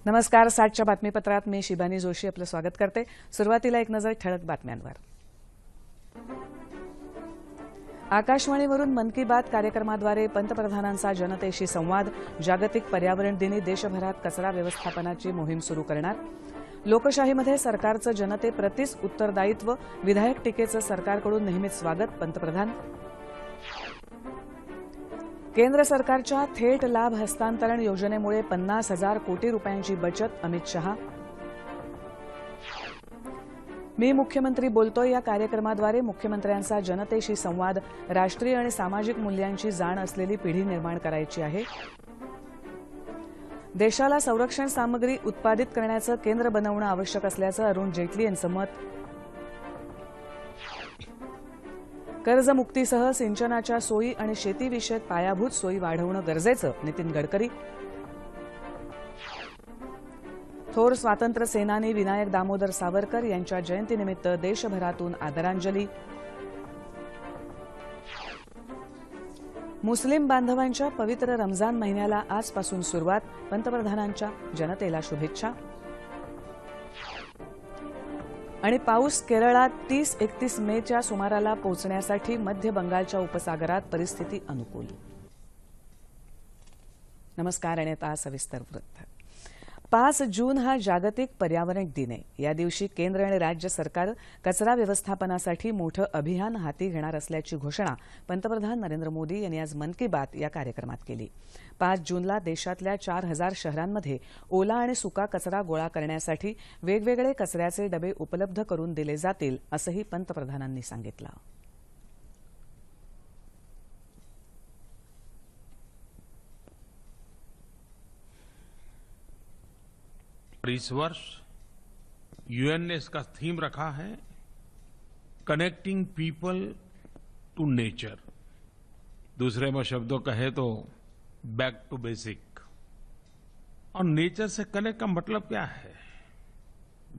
नमस्कार. 60च्या बातमीपत्रात मी शिबानी जोशी आपलं स्वागत करते. सुरुवातीला एक नजर ठळक बातम्यांवर. आकाशवाणीवरून मन की बात कार्यक्रमाद्वारे पंतप्रधानांचा जनतेशी संवाद. जागतिक पर्यावरण दिनी देशभरात कचरा व्यवस्थापनाची मोहीम सुरू करणार. लोकशाहीमध्ये सरकारचं जनतेप्रतीच उत्तरदायित्व. विधायक टीकेचं सरकारकडून नेहमीच स्वागत. पंतप्रधान. केंद्र सरकारच्या थेट लाभ हस्तांतरण योजनेमुळे 50,000 कोटी रुपयांची बचत. अमित शहा. मी मुख्यमंत्री बोलतोय या कार्यक्रमाद्वारे मुख्यमंत्र्यांचा जनतेशी संवाद. राष्ट्रीय आणि सामाजिक मूल्यांची जाण असलेली पिढी निर्माण करायची आहे. देशाला संरक्षण सामग्री उत्पादित करण्याचं केंद्र बनवणं आवश्यक असल्याचं अरुण जेटली यांचं मत. कर्जमुक्तीसह सिंचनाच्या सोयी आणि शेतीविषयक पायाभूत सोयी वाढवणं गरजेचं. नितीन गडकरी. थोर स्वातंत्र्य सेनानी विनायक दामोदर सावरकर यांच्या जयंतीनिमित्त देशभरातून आदरांजली. मुस्लिम बांधवांच्या पवित्र रमजान महिन्याला आजपासून सुरुवात. पंतप्रधानांच्या जनतेला शुभेच्छा. आणि पाऊस केरळात 30-31 मेच्या सुमाराला पोहोचण्यासाठी मध्य बंगालच्या उपसागरात परिस्थिती अनुकूल. नमस्कार. आणि आता सविस्तर वृत्त. 5 जून हा जागतिक पर्यावरण दिन आहे. या दिवशी केंद्र आणि राज्य सरकार कचरा व्यवस्थापनासाठी मोठं अभियान हाती घेणार असल्याची घोषणा पंतप्रधान नरेंद्र मोदी यांनी आज मन की बात या कार्यक्रमात केली. 5 जूनला देशातल्या 4,000 शहरांमध्ये ओला आणि सुका कचरा गोळा करण्यासाठी वेगवेगळे कचऱ्याचे डबे उपलब्ध करून दिले जातील असंही पंतप्रधानांनी सांगितलं. इस वर्ष यूएन ने इसका थीम रखा है कनेक्टिंग पीपल टू नेचर. दूसरे में शब्दों कहे तो बैक टू बेसिक. और नेचर से कनेक्ट का मतलब क्या है?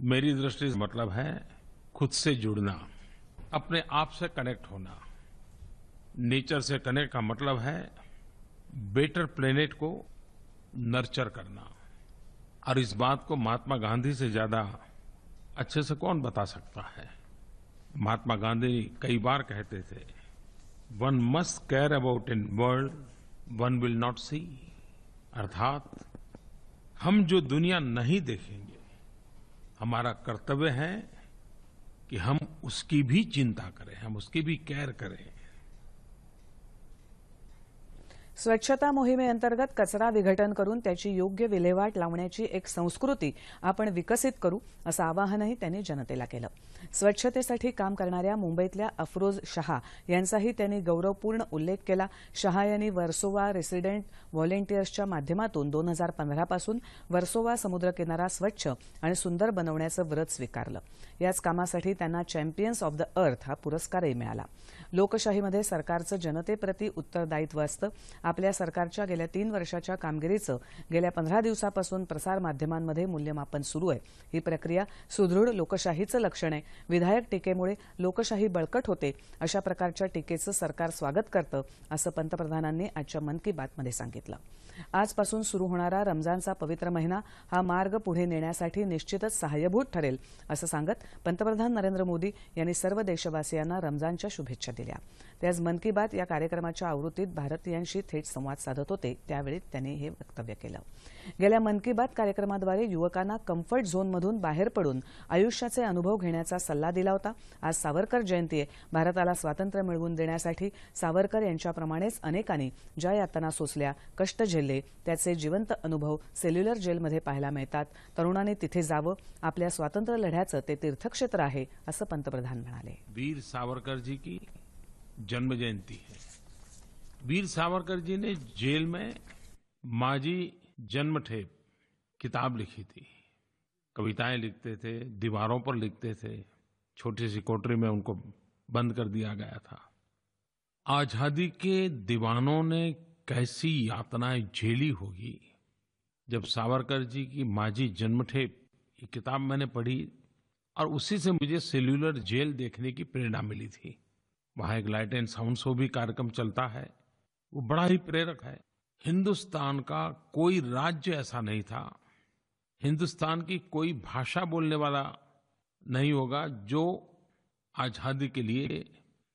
मेरी दृष्टि से मतलब है खुद से जुड़ना, अपने आप से कनेक्ट होना. नेचर से कनेक्ट का मतलब है बेटर प्लेनेट को नर्चर करना. और इस बात को महात्मा गांधी से ज्यादा अच्छे से कौन बता सकता है? महात्मा गांधी कई बार कहते थे, one must care about in world one will not see. अर्थात हम जो दुनिया नहीं देखेंगे, हमारा कर्तव्य है कि हम उसकी भी चिंता करें, हम उसकी भी केयर करें. स्वच्छता मोहिमेअंतर्गत कचरा विघटन करून त्याची योग्य विल्हेवाट लावण्याची एक संस्कृती आपण विकसित करू असं आवाहनही त्यांनी जनतेला केलं. स्वच्छतेसाठी काम करणाऱ्या मुंबईतल्या अफरोज शहा यांचाही त्यांनी गौरवपूर्ण उल्लेख केला. शहा यांनी वर्सोवा रेसिडेंट व्हॉलेंटियर्सच्या माध्यमातून 2015 पासून वर्सोवा समुद्रकिनारा स्वच्छ आणि सुंदर बनवण्याचं व्रत स्वीकारलं. याच कामासाठी त्यांना चॅम्पियन्स ऑफ द अर्थ हा पुरस्कारही मिळाला. लोकशाहीमध्ये सरकारचं जनतेप्रती उत्तरदायित्व असतं. आपल्या सरकारच्या गेल्या 3 वर्षाच्या कामगिरीचं गेल्या 15 दिवसापासून प्रसारमाध्यमांमध्ये मूल्यमापन सुरू आहे. ही प्रक्रिया सुदृढ लोकशाहीचं लक्षण आहे. विधायक टीकेमुळे लोकशाही बळकट होते. अशा प्रकारच्या टीकेचं सरकार स्वागत करतं असं पंतप्रधानांनी आजच्या मन की बातमध्ये सांगितलं. आजपासून सुरू होणारा रमजानचा पवित्र महिना हा मार्ग पुढे नेण्यासाठी निश्चितच सहाय्यभूत ठरेल असं सांगत पंतप्रधान नरेंद्र मोदी यांनी सर्व देशवासियांना रमजानच्या शुभेच्छा दिल्या. ते आज मन की बात या कार्यक्रमाच्या आवृत्तीत भारतीयांशी थेट संवाद साधत होते. त्यावेळी त्यांनी हे वक्तव्य केलं. गेल्या मन की बात कार्यक्रमाद्वारे युवकांना कम्फर्ट झोनमधून बाहेर पडून आयुष्याचे अनुभव घेण्याचा सल्ला दिला होता. आज सावरकर जयंती आहे. भारताला स्वातंत्र्य मिळवून देण्यासाठी सावरकर यांच्याप्रमाणेच अनेकांनी ज्या यातना सोसल्या, कष्ट झेलले, त्याचे जिवंत अनुभव सेल्युलर जेलमध्ये पाहायला मिळतात. तरुणांनी तिथे जावं. आपल्या स्वातंत्र्य लढ्याचं ते तीर्थक्षेत्र आहे असं पंतप्रधान म्हणाले. वीर सावरकर जी की जन्म जयंती है. वीर सावरकर जी ने जेल में माझी जन्मठेप किताब लिखी थी. कविताएं लिखते थे, दीवारों पर लिखते थे. छोटी सी कोठरी में उनको बंद कर दिया गया था. आजादी के दीवानों ने कैसी यातनाएं झेली होगी. जब सावरकर जी की माझी जन्मठेप ये किताब मैंने पढ़ी और उसी से मुझे सेल्युलर जेल देखने की प्रेरणा मिली थी. वहां एक लाइट एंड साउंड शो भी कार्यक्रम चलता है. वो बड़ा ही प्रेरक है. हिंदुस्तान का कोई राज्य ऐसा नहीं था हिंदुस्तान की कोई भाषा बोलने वाला नहीं होगा जो आजादी के लिए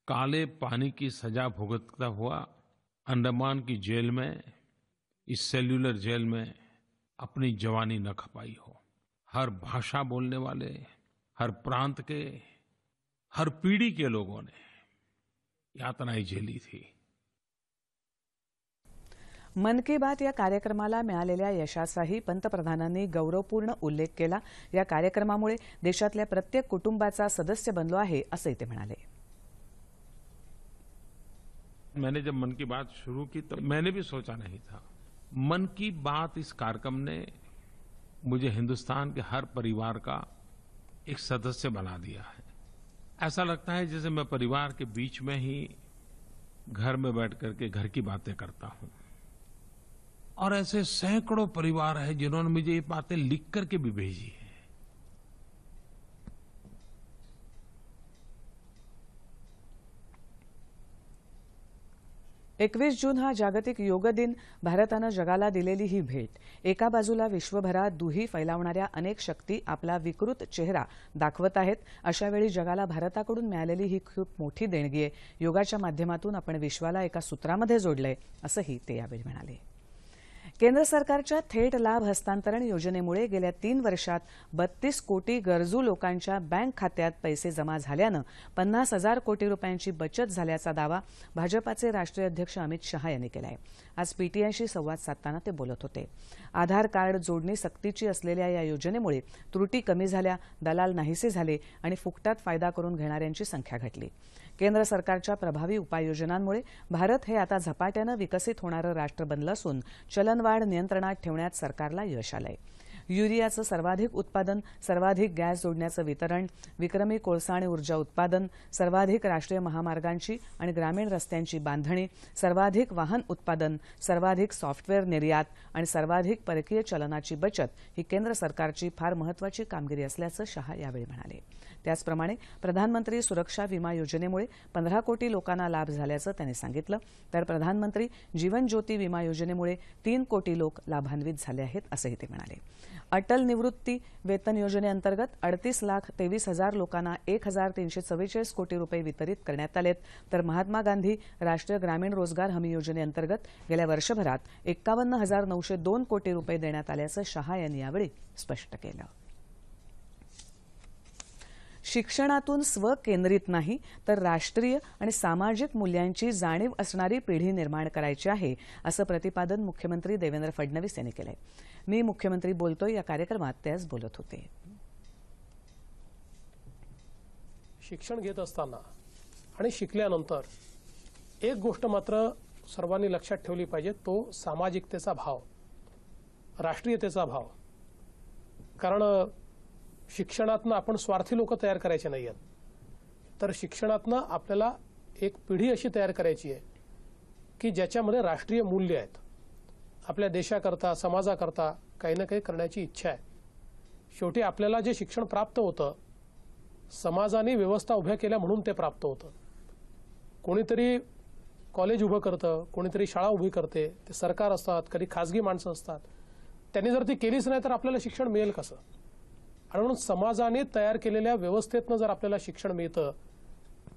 काले पानी की सजा भुगतता हुआ अंडमान की जेल में, इस सेल्यूलर जेल में अपनी जवानी न खपाई हो। हर भाषा बोलने वाले, हर प्रांत के, हर पीढ़ी के लोगों ने यातनाएं झेली थी। मन की बात या कार्यक्रमाला मिळालेल्या यशाचाही पंतप्रधानांनी गौरवपूर्ण उल्लेख केला। या कार्यक्रमामुळे देशातल्या प्रत्येक कुटुंबाचा सदस्य बनलो आहे असंही ते म्हणाले। मैंने जब मन की बात शुरू की तो मैंने भी सोचा नहीं था। मन की बात इस कार्यक्रम ने मुझे हिंदुस्तान के हर परिवार का एक सदस्य बना दिया है। ऐसा लगता है जैसे मैं परिवार के बीच में ही घर में बैठ करके घर की बातें करता हूं। और ऐसे सैकड़ों परिवार हैं जिन्होंने मुझे ये बातें लिख करके भी भेजी है। 21 जून हा जागतिक योग दिन। भारतानं जगाला दिलेली ही भेट। एका बाजूला विश्वभरात दुही फैलावणाऱ्या अनेक शक्ती आपला विकृत चेहरा दाखवत आहेत। अशावेळी जगाला भारताकडून मिळालेली ही खूप मोठी देणगी आहे। योगाच्या माध्यमातून आपण विश्वाला एका सूत्रामध्ये जोडलंय असंही ते यावेळी म्हणाले। केंद्र सरकारच्या थेट लाभ हस्तांतरण योजनेमुळे गेल्या 3 वर्षात 32 कोटी गरजू लोकांच्या बँक खात्यात पैसे जमा झाल्यानं 50,000 कोटी रुपयांची बचत झाल्याचा दावा भाजपाचे राष्ट्रीय अध्यक्ष अमित शहा यांनी केला आहे। आज पीटीआयशी संवाद साधताना ते बोलत होते। आधार कार्ड जोडणी सक्तीची असलेल्या या योजनेमुळे त्रुटी कमी झाल्या, दलाल नाहीसे झाले आणि फुकटात फायदा करून घेणाऱ्यांची संख्या घटली। केंद्र सरकारच्या प्रभावी उपाययोजनांमुळे भारत हे आता झपाट्यानं विकसित होणारं राष्ट्र बनलं असून चलनवाढ नियंत्रणात ठेवण्यात सरकारला यश आलंय। युरियाचं सर्वाधिक उत्पादन, सर्वाधिक गॅस जोडण्याचं वितरण, विक्रमी कोळसा आणि ऊर्जा उत्पादन, सर्वाधिक राष्ट्रीय महामार्गांची आणि ग्रामीण रस्त्यांची बांधणी, सर्वाधिक वाहन उत्पादन, सर्वाधिक सॉफ्टवेअर निर्यात आणि सर्वाधिक परकीय चलनाची बचत ही केंद्र सरकारची फार महत्त्वाची कामगिरी असल्याचं शहा यावेळी म्हणाले। त्याचप्रमाणे प्रधानमंत्री सुरक्षा विमा योजनेमुळे 15 कोटी लोकांना लाभ झाल्याचं त्यांनी सांगितलं। तर प्रधानमंत्री जीवन ज्योती विमा योजनेमुळे 3 कोटी लोक लाभान्वित झाले आहेत असंही ते म्हणाले। अटल निवृत्ती वेतन योजनेअंतर्गत 38,23,000 लोकांना 1,344 कोटी रुपये वितरित करण्यात आलेत। तर महात्मा गांधी राष्ट्रीय ग्रामीण रोजगार हमी योजनेअंतर्गत गेल्या वर्षभरात 51,902 कोटी रुपये देण्यात आल्याचं शहा यांनी यावेळी स्पष्ट केलं। शिक्षणातून स्वकेंद्रित नाही तर राष्ट्रीय आणि सामाजिक मूल्यांची जाणीव असणारी पिढी निर्माण करायची आहे असं प्रतिपादन मुख्यमंत्री देवेंद्र फडणवीस यांनी केलंय। मी मुख्यमंत्री बोलतोय या कार्यक्रमात ते आज बोलत होते। शिक्षण घेत असताना आणि शिकल्यानंतर एक गोष्ट मात्र सर्वांनी लक्षात ठेवली पाहिजे, तो सामाजिकतेचा भाव, राष्ट्रीयतेचा भाव। कारण शिक्षणातनं आपण स्वार्थी लोक तयार करायचे नाहीयेत, तर शिक्षणातनं आपल्याला एक पिढी अशी तयार करायची आहे की ज्याच्यामध्ये राष्ट्रीय मूल्य आहेत। आपल्या देशाकरता, समाजाकरता काही ना काही करण्याची इच्छा आहे। शेवटी आपल्याला जे शिक्षण प्राप्त होतं समाजाने व्यवस्था उभ्या केल्या म्हणून ते प्राप्त होतं। कोणीतरी कॉलेज उभं करतं, कोणीतरी शाळा उभी करते, ते सरकार असतात, कधी खाजगी माणसं असतात। त्यांनी जर ती केलीच नाही तर आपल्याला शिक्षण मिळेल कसं? आणि म्हणून समाजाने तयार केलेल्या व्यवस्थेतनं जर आपल्याला शिक्षण मिळतं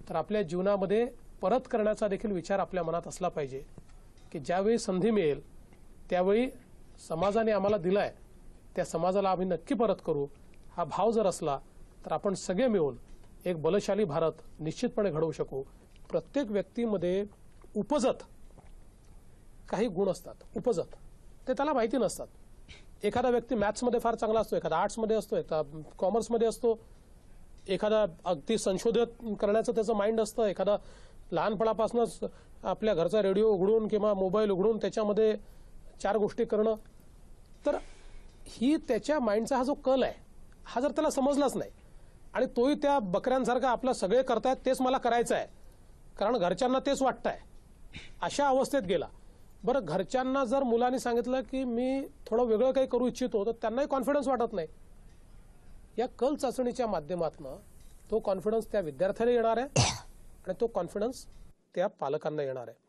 तर आपल्या जीवनामध्ये परत करण्याचा देखील विचार आपल्या मनात असला पाहिजे की ज्यावेळी संधी मिळेल त्यावेळी समाजाने आम्हाला दिलाय त्या समाजाला आम्ही नक्की परत करू। हा भाव जर असला तर आपण सगळे मिळून एक बलशाली भारत निश्चितपणे घडवू शकू। प्रत्येक व्यक्तीमध्ये उपजत काही गुण असतात, उपजत ते त्याला माहिती नसतात। एखादा व्यक्ती मॅथ्समध्ये फार चांगला असतो, एखादा आर्ट्समध्ये असतो, एखादा कॉमर्समध्ये असतो, एखादा अगदी संशोधन करण्याचं त्याचं माइंड असतं, एखादा लहानपणापासूनच आपल्या घरचा रेडिओ उघडून किंवा मोबाईल उघडून त्याच्यामध्ये 4 गोष्टी करणं। तर ही त्याच्या माइंडचा हा जो कल आहे हा जर त्याला समजलाच नाही आणि तोही त्या बकऱ्यांसारखा आपलं सगळे करतायत तेच मला करायचं आहे कारण घरच्यांना तेच वाटतंय अशा अवस्थेत गेला। बरं, घरच्यांना जर मुलांनी सांगितलं की मी थोडं वेगळं काही करू इच्छितो तर त्यांनाही कॉन्फिडन्स वाटत नाही। या कल चाचणीच्या माध्यमातून तो कॉन्फिडन्स त्या विद्यार्थ्याला येणार आहे आणि तो कॉन्फिडन्स त्या पालकांना येणार आहे।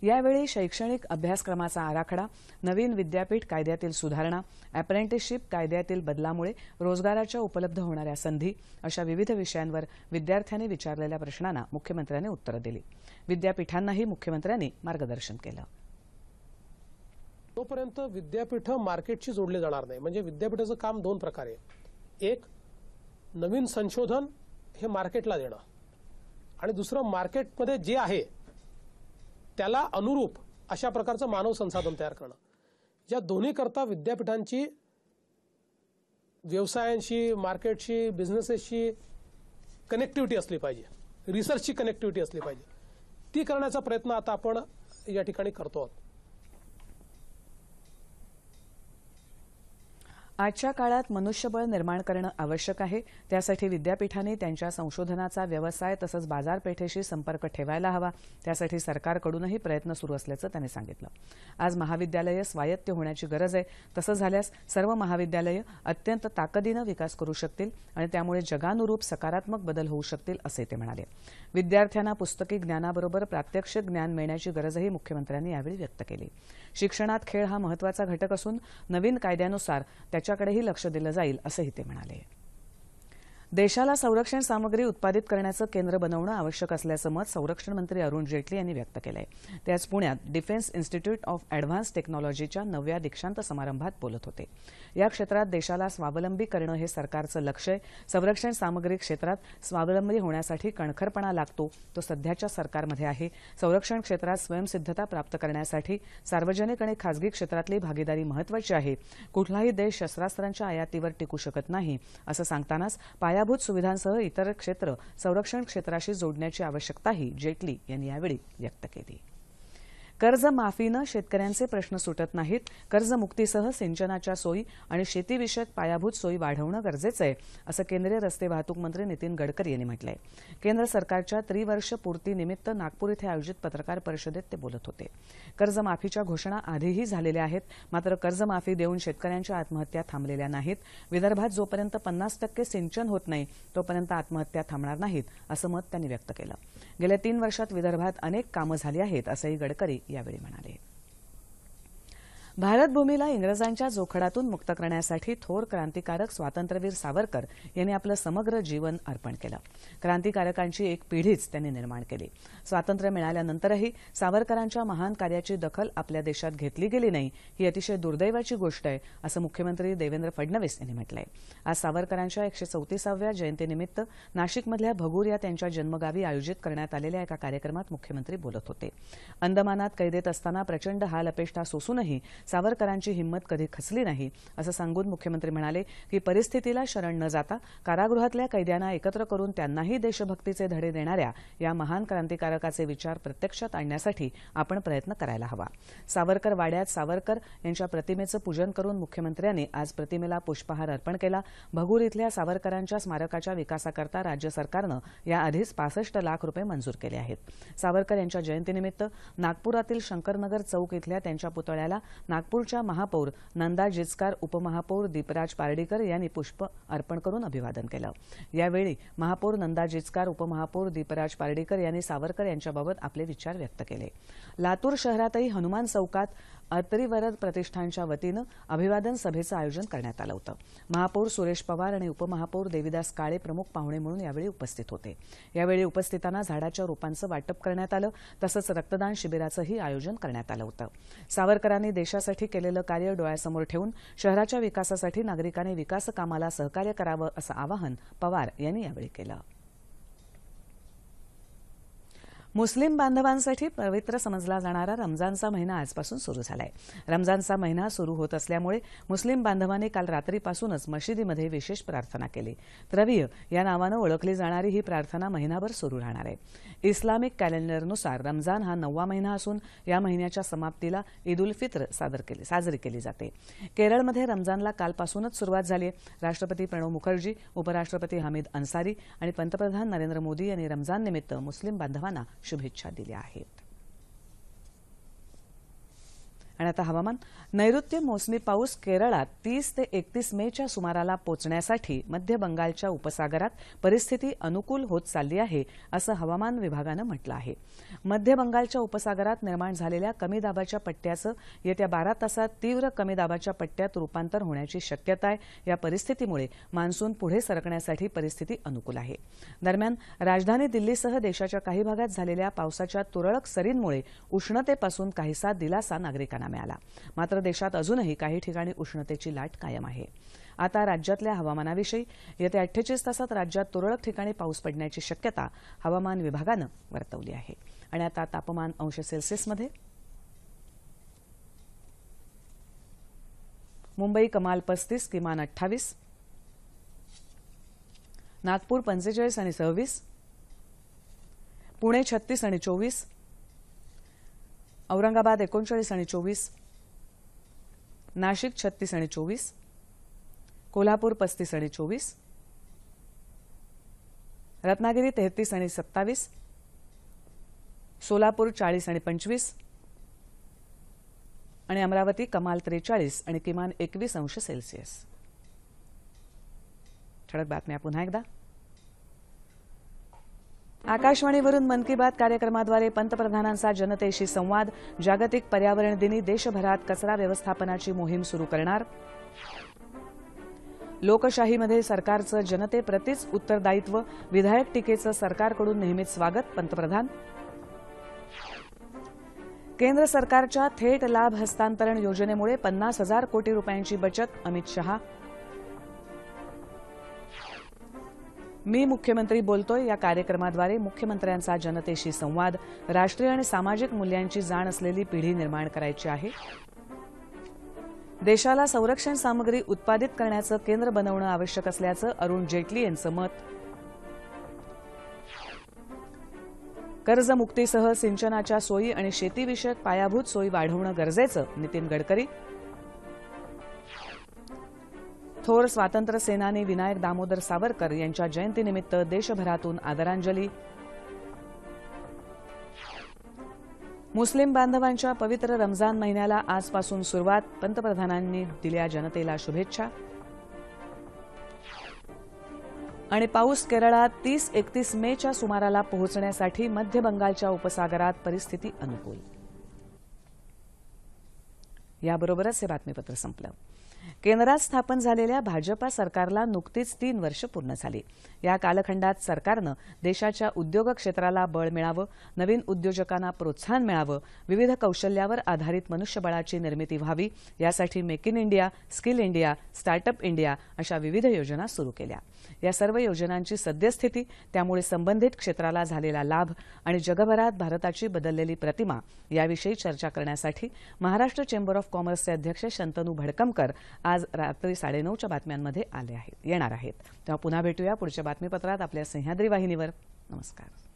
यावेळी शैक्षणिक अभ्यासक्रमाचा आराखडा, नवीन विद्यापीठ कायद्यातील सुधारणा, अप्रेंटिसशिप कायद्यातील बदलामुळे रोजगाराच्या उपलब्ध होणाऱ्या संधी अशा विविध विषयांवर विद्यार्थ्यांनी विचारलेल्या प्रश्नांना मुख्यमंत्र्यांनी उत्तरं दिली. विद्यापीठांनाही मुख्यमंत्र्यांनी मार्गदर्शन केलं. तोपर्यंत विद्यापीठ मार्केटशी जोडले जाणार नाही. म्हणजे विद्यापीठाचं काम दोन प्रकारे आहे. एक, नवीन संशोधन हे मार्केटला देणं, आणि दुसरं मार्केटमध्ये जे आहे त्याला अनुरूप अशा प्रकारचं मानव संसाधन तयार करणं. या दोन्ही करता विद्यापीठांची व्यवसायांशी, मार्केटशी, बिझनेसेसशी कनेक्टिव्हिटी असली पाहिजे, रिसर्चची कनेक्टिव्हिटी असली पाहिजे. ती करण्याचा प्रयत्न आता आपण या ठिकाणी करतो आहोत. आजच्या काळात मनुष्यबळ निर्माण करणं आवश्यक आहे. त्यासाठी विद्यापीठांनी त्यांच्या संशोधनाचा व्यवसाय तसंच बाजारपेठेशी संपर्क ठेवायला हवा. त्यासाठी सरकारकडूनही प्रयत्न सुरू असल्याचं त्यांनी सांगितलं. आज महाविद्यालयं स्वायत्त होण्याची गरज आहे. तसं झाल्यास सर्व महाविद्यालयं अत्यंत ताकदीनं विकास करू शकतील आणि त्यामुळे जगानुरूप सकारात्मक बदल होऊ शकतील असे ते म्हणाले. विद्यार्थ्यांना पुस्तकी ज्ञानाबरोबर प्रात्यक्षिक ज्ञान मिळण्याची गरजही मुख्यमंत्र्यांनी यावेळी व्यक्त केली. शिक्षणात खेळ हा महत्त्वाचा घटक असून नवीन कायद्यानुसार त्याच्याकडेही लक्ष दिलं जाईल असंही ते म्हणाले. देशाला संरक्षण सामग्री उत्पादित करण्याचं केंद्र बनवणं आवश्यक असल्याचं मत संरक्षण मंत्री अरुण जेटली यांनी व्यक्त केलंय. ते आज पुण्यात डिफेन्स इन्स्टिट्यूट ऑफ ॲडव्हान्स टेक्नॉलॉजीच्या 9व्या दीक्षांत समारंभात बोलत होते. या क्षेत्रात देशाला स्वावलंबी करणं हे सरकारचं लक्ष्य आहे. संरक्षण सामग्री क्षेत्रात स्वावलंबी होण्यासाठी कणखरपणा लागतो, तो सध्याच्या सरकारमध्ये आहे. संरक्षण क्षेत्रात स्वयंसिद्धता प्राप्त करण्यासाठी सार्वजनिक आणि खासगी क्षेत्रातली भागीदारी महत्त्वाची आहे. कुठलाही देश शस्त्रास्त्रांच्या आयातीवर टिकू शकत नाही असं सांगतानाच पायाभूत सुविधांसह इतर क्षेत्र संरक्षण क्षेत्राशी जोडण्याची आवश्यकताही जेटली यांनी यावेळी व्यक्त केली. कर्जमाफीनं शेतकऱ्यांचे प्रश्न सुटत नाहीत. कर्जमुक्तीसह सिंचनाच्या सोयी आणि शेतीविषयक पायाभूत सोयी वाढवणं गरजेचं आहे असं केंद्रीय रस्ते वाहतूक मंत्री नितीन गडकरी यांनी म्हटलंय. केंद्र सरकारच्या त्रिवर्ष पूर्तीनिमित्त नागपूर इथे आयोजित पत्रकार परिषदेत ते बोलत होते. कर्जमाफीच्या घोषणा आधीही झालेल्या आहेत, मात्र कर्जमाफी देऊन शेतकऱ्यांच्या आत्महत्या थांबलेल्या नाहीत. विदर्भात जोपर्यंत 50% सिंचन होत नाही तोपर्यंत आत्महत्या थांबणार नाहीत असं मत त्यांनी व्यक्त केलं. गेल्या 3 वर्षात विदर्भात अनेक कामं झाली आहेत असंही गडकरी यावेळी म्हणाले. भारतभूमीला इंग्रजांच्या जोखडातून मुक्त करण्यासाठी थोर क्रांतिकारक स्वातंत्र्यवीर सावरकर यांनी आपलं समग्र जीवन अर्पण केलं. क्रांतिकारकांची एक पिढीच त्यांनी निर्माण केली. स्वातंत्र्य मिळाल्यानंतरही सावरकरांच्या महान कार्याची दखल आपल्या देशात घेतली गेली नाही, ही अतिशय दुर्दैवाची गोष्ट आहे असं मुख्यमंत्री देवेंद्र फडणवीस यांनी म्हटलंय. आज सावरकरांच्या 134व्या जयंतीनिमित्त नाशिकमधल्या भगूर या त्यांच्या जन्मगावी आयोजित करण्यात आलेल्या एका कार्यक्रमात मुख्यमंत्री बोलत होते. अंदमानात कैदेत असताना प्रचंड हाल अपेष्टा सोसूनही सावरकरांची हिंमत कधी खचली नाही असं सांगून मुख्यमंत्री म्हणाले की परिस्थितीला शरण न जाता कारागृहातल्या कैद्यांना एकत्र करून त्यांनाही देशभक्तीचे धडे देणाऱ्या या महान क्रांतिकारकाचे विचार प्रत्यक्षात आणण्यासाठी आपण प्रयत्न करायला हवा. सावरकर वाड्यात सावरकर यांच्या प्रतिमेचं पूजन करून मुख्यमंत्र्यांनी आज प्रतिमेला पुष्पहार अर्पण केला. भगूर इथल्या सावरकरांच्या स्मारकाच्या विकासाकरता राज्य सरकारनं याआधीच 65 लाख रुपये मंजूर केले आहेत. सावरकर यांच्या जयंतीनिमित्त नागपुरातील शंकरनगर चौक इथल्या त्यांच्या पुतळ्याला नागपूरच्या महापौर नंदा जिचकार, उपमहापौर दीपराज पार्डीकर यांनी पुष्प अर्पण करून अभिवादन केलं. यावेळी महापौर नंदा जिचकार, उपमहापौर दीपराज पार्डीकर यांनी सावरकर यांच्याबाबत आपले विचार व्यक्त केले. लातूर शहरातही हनुमान चौकात अत्रिवरद प्रतिष्ठानच्या वतीनं अभिवादन सभेचं आयोजन करण्यात आलं होतं. महापौर सुरेश पवार आणि उपमहापौर देविदास काळे प्रमुख पाहुणे म्हणून यावेळी उपस्थित होते. यावेळी उपस्थितांना झाडाच्या रोपांचं वाटप करण्यात आलं, तसंच रक्तदान शिबिराचंही आयोजन करण्यात आलं होतं. सावरकरांनी देशासाठी केलेलं कार्य डोळ्यासमोर ठेवून शहराच्या विकासासाठी नागरिकांनी विकास कामाला सहकार्य करावं असं आवाहन पवार यांनी यावेळी केलं. मुस्लिम बांधवांसाठी पवित्र समजला जाणारा रमजानचा महिना आजपासून सुरू झालाय. रमजानचा महिना सुरू होत असल्यामुळे मुस्लिम बांधवांनी काल रात्रीपासूनच मशिदीमध्ये विशेष प्रार्थना केली. तरावीह या नावानं ओळखली जाणारी ही प्रार्थना महिनाभर सुरू राहणार आहे. इस्लामिक कॅलेंडरनुसार रमजान हा 9वा महिना असून या महिन्याच्या समाप्तीला ईद उल फित्र साजरी केली जाते. केरळमध्ये रमजानला कालपासूनच सुरुवात झाली आहे. राष्ट्रपती प्रणव मुखर्जी, उपराष्ट्रपती हमीद अन्सारी आणि पंतप्रधान नरेंद्र मोदी यांनी रमजाननिमित्त मुस्लिम बांधवांना शुभेच्छा दिल्या आहेत. आणि आता हवामान. नैऋत्य मोसमी पाऊस केरळात 30 ते 31 मेच्या सुमाराला पोचण्यासाठी मध्य बंगालच्या उपसागरात परिस्थिती अनुकूल होत चालली आहे असं हवामान विभागानं म्हटलं आहे. मध्य बंगालच्या उपसागरात निर्माण झालेल्या कमी दाबाच्या पट्ट्याचं येत्या 12 तासात तीव्र कमी दाबाच्या पट्ट्यात रूपांतर होण्याची शक्यता आहे. या परिस्थितीमुळे मान्सून पुढे सरकण्यासाठी परिस्थिती अनुकूल आहे. दरम्यान राजधानी दिल्लीसह देशाच्या काही भागात झालेल्या पावसाच्या तुरळक सरींमुळे उष्णतेपासून काहीसा दिलासा नागरिकांना मिळाला. मात्र देशात अजूनही काही ठिकाणी उष्णतेची लाट कायम आहे. आता राज्यातल्या हवामानाविषयी. येत्या 48 तासात राज्यात तुरळक ठिकाणी पाऊस पडण्याची शक्यता हवामान विभागानं वर्तवली आहे. आणि आता तापमान अंश सेल्सिअसमध्ये. मुंबई कमाल 35, किमान 28. नागपूर 45 आणि 26. पुणे 36 आणि 24. औरंगाबाद 39 आणि 24. नाशिक 36 आणि 24. कोल्हापूर 35 आणि 24. रत्नागिरी 33 आणि 27. सोलापूर 40 आणि 25. आणि अमरावती कमाल 43 आणि किमान 21 अंश सेल्सिअस. ठळक बातम्या पुन्हा एकदा. आकाशवाणीवरून मन की बात कार्यक्रमाद्वारे पंतप्रधानांचा जनतेशी संवाद. जागतिक पर्यावरण दिनी देशभरात कचरा व्यवस्थापनाची मोहीम सुरू करणार. लोकशाहीमध्ये सरकारचं जनतेप्रतीच उत्तरदायित्व. विधायक टीकेचं सरकारकडून नेहमीच स्वागत. पंतप्रधान. केंद्र सरकारच्या थेट लाभ हस्तांतरण योजनेमुळे 50,000 कोटी रुपयांची बचत. अमित शहा. मी मुख्यमंत्री बोलतोय या कार्यक्रमाद्वारे मुख्यमंत्र्यांचा जनतेशी संवाद. राष्ट्रीय आणि सामाजिक मूल्यांची जाण असलेली पिढी निर्माण करायची आहे. देशाला संरक्षण सामग्री उत्पादित करण्याचं केंद्र बनवणं आवश्यक असल्याचं अरुण जेटली यांचं मत. कर्जमुक्तीसह सिंचनाच्या सोयी आणि शेतीविषयक पायाभूत सोयी वाढवणं गरजेचं. नितीन गडकरी. थोर स्वातंत्र्य सेनानी विनायक दामोदर सावरकर यांच्या जयंतीनिमित्त देशभरातून आदरांजली. मुस्लिम बांधवांच्या पवित्र रमजान महिन्याला आजपासून सुरुवात. पंतप्रधानांनी दिल्या जनतेला शुभेच्छा. आणि पाऊस केरळात 30-31 मेच्या सुमाराला पोहोचण्यासाठी मध्य बंगालच्या उपसागरात परिस्थिती अनुकूल. याबरोबरच हे बातमीपत्र संपलं. केंद्रात स्थापन झालेल्या भाजपा सरकारला नुकतीच 3 वर्ष पूर्ण झाली. या कालखंडात सरकारनं देशाच्या उद्योग क्षेत्राला बळ मिळावं, नवीन उद्योजकांना प्रोत्साहन मिळावं, विविध कौशल्यावर आधारित मनुष्यबळाची निर्मिती व्हावी यासाठी make in India, skill India, startup India अशा विविध योजना सुरू केल्या. या सर्व योजनांची सद्यस्थिती, त्यामुळे संबंधित क्षेत्राला झालेला लाभ आणि जगभरात भारताची बदललेली प्रतिमा याविषयी चर्चा करण्यासाठी महाराष्ट्र चेंबर ऑफ कॉमर्सचे अध्यक्ष शंतनू भडकमकर आज रात्री 9:30च्या बातम्यांमध्ये येणार आहेत. तेव्हा पुन्हा भेटूया पुढच्या बातमीपत्रात आपल्या सह्याद्री वाहिनीवर. नमस्कार.